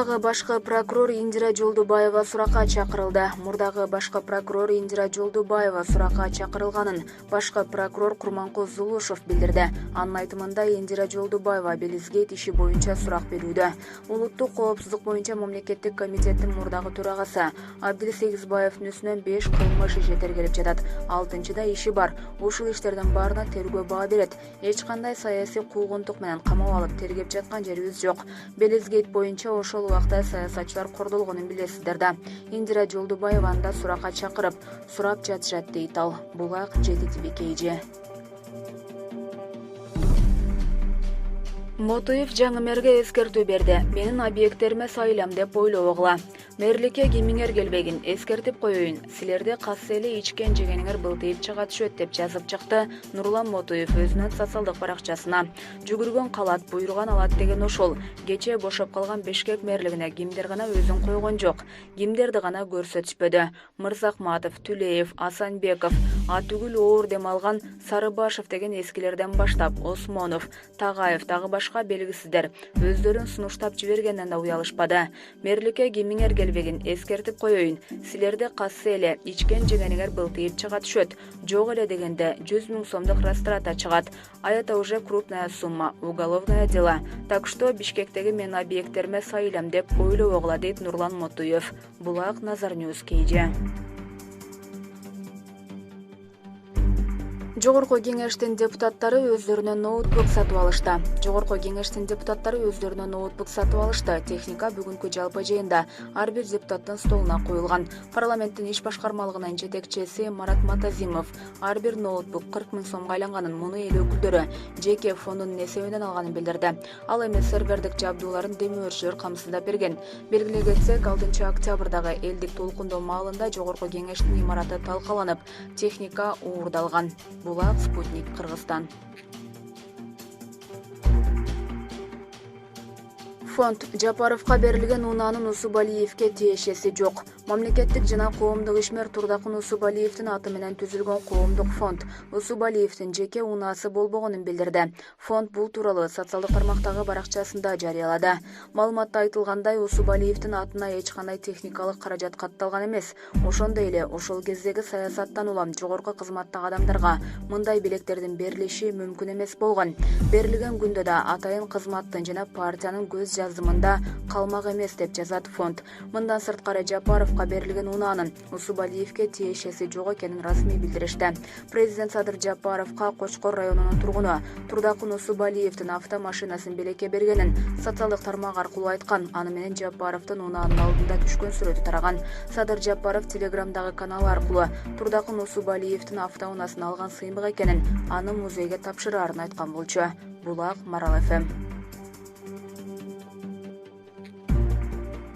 Мурдагы башкы прокурор Индира Жолдубаева суракка чакырылды. Мурдагы башкы прокурор Индира Жолдубаева суракка чакырылганын башкы прокурор Курманкул Зулушев билдирди. Анын айтымында Индира Жолдубаева Белизгейт иши боюнча сурак берүүдө. Улуттук коопсуздук боюнча мамлекеттик комитеттин мурдагы төрагасы Абдилис Эгизбаевдин үстүнөн 5 кылмыш иши тергелип жатат. 6-да иши бар. Ушул иштердин баарына тергөө баа берет. Эч кандай саясий куугунтук менен камап алып тергеп жаткан жерибиз жок. Белизгейт боюнча ошол убакта саясатчылар кордолгонун билесиздер да. Индира Жолдубаеваны да суракка чакырып, сурап жатышат дейт ал. Булак жетитиби KG. Мотуев жаңы мэрге эскертүү берди. Менин объекттериме сайылам деп ойлобогула. Мэрликке кимиңер келбегин эскертип коеюн. Силерди катсы эле ичкен жегениңер былтыйып чыга түшөт деп жазып чыкты Нурлан Мотуев өзүнүн социалдык баракчасына. Жүгүргөн калат, буйруган алат деген ошол. Кечээ бошоп калган Бишкек мэрлигине кимдер гана өзүн койгон жок. Кимдерди гана көрсөтүшпөдү. Мырзахматов, Түлеев, Асанбеков, Атүгүл оор дем алган Сарыбашев деген эскилерден баштап Осмонов, Тагаев дагы башка белгисиздер өздөрүн сунуштап жибергенден да уялышпады. Мэрликке кимиңер келбегин эскертип коеюн. Силерди катсы эле ичкен жегениңер былтыйып чыга түшөт. Жок эле дегенде 100 000 сомдук растрата чыгат. А это уже крупная сумма, уголовное дело. Так что Бишкектеги менин объекттериме сайылам деп ойлобогула дейт Нурлан Мотуев. Булак Назарньюз KG. Жогорку кеңештин депутаттары өздөрүнө ноутбук сатып алышты. Жогорку кеңештин депутаттары өздөрүнө ноутбук сатып алышты. Техника бүгүнкү жалпы жыйында ар бир депутаттын столуна коюлган. Парламенттин иш башкармалыгынын жетекчиси Марат Матазимов ар бир ноутбук 40 000 сомго айланганын муну эл өкүлдөрү жеке фондунун эсебинен алганын билдирди. Ал эми сервердик жабдууларын демөөрчүлөр камсыздап берген. Белгилей кетсек, 6 октябрдагы элдик толкундоо маалында жогорку кеңештин имараты талкаланып, техника уурдалган. Булак Спутник Кыргызстан. Фонд Жапаровка берилген унаанын Усубалиевке тиешеси жок. Мамлекеттик жана коомдук ишмер Турдакын Усубалиевдин аты менен түзүлгөн коомдук фонд Усубалиевдин жеке унаасы болбогонун билдирди. Фонд бул тууралуу социалдык тармактагы баракчасында жарыялады. Маалыматта айтылгандай, Усубалиевдин атына эч кандай техникалык каражат катталган эмес. Ошондой эле ошол кездеги саясаттан улам жогорку кызматтагы адамдарга мындай билектердин берилиши мүмкүн эмес болгон. Берилген күндө да атайын кызматтын жана партиянын көз жазымында калмак эмес деп жазат фонд. Мындан сырткары Жапаровка берилген унаанын Усубалиевке тиешеси жок экенин расмий билдиришти. Президент Садыр Жапаровка Кочкор районунун тургуну Турдакын Усубалиевдин автомашинасын белекке бергенин социалдык тармак аркылуу айткан. Аны менен Жапаровдун унаанын алдында түшкөн сүрөтү тараган. Садыр Жапаров Телеграмдагы каналы аркылуу Турдакын Усубалиевдин автоунаасын алган сыймык экенин, аны музейге тапшырарын айткан болчу. Булак Марал FM.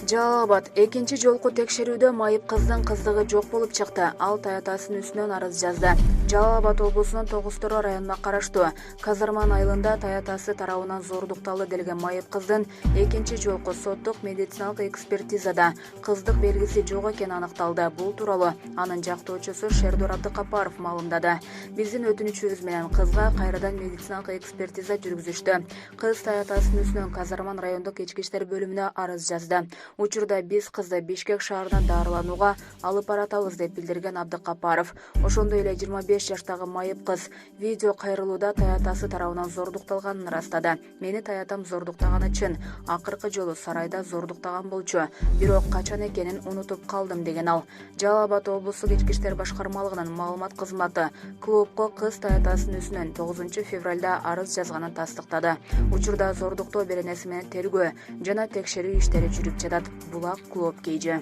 Жалал-Абад экинчи жолку текшерүүдө майып кыздын кыздыгы жок болуп чыкты. Ал таятасынын үстүнөн арыз жазды. Жалал-Абад облусунун Тогуз-Торо районуна караштуу Казарман айылында таятасы тарабынан зордукталды делген майып кыздын экинчи жолку соттук медициналык экспертизада кыздык белгиси жок экени аныкталды. Бул тууралуу анын жактоочусу Шердор Абдыкапаров маалымдады. Биздин өтүнүчүбүз менен кызга кайрадан медициналык экспертиза жүргүзүштү. Кыз таятасынын үстүнөн Казарман райондук ички иштер бөлүмүнө арыз жазды. Учурда биз кызды Бишкек шаарына дарыланууга алып баратабыз деп билдирген Абдыкапаров. Ошондой эле 25 жаштагы майып кыз видео кайрылууда таятасы тарабынан зордукталганын ырастады. Мени таятам зордуктаганы чын. Акыркы жолу сарайда зордуктаган болчу. Бирок качан экенин унутуп калдым деген ал. Жалал-Абад облустук ички иштер башкармалыгынын маалымат кызматы клубко кыз таятасынын үстүнөн 9 февралда арыз жазганын тастыктады. Учурда зордуктоо беренеси менен тергөө жана текшерүү иштери жүрүп жатат. Булак Клуб KG.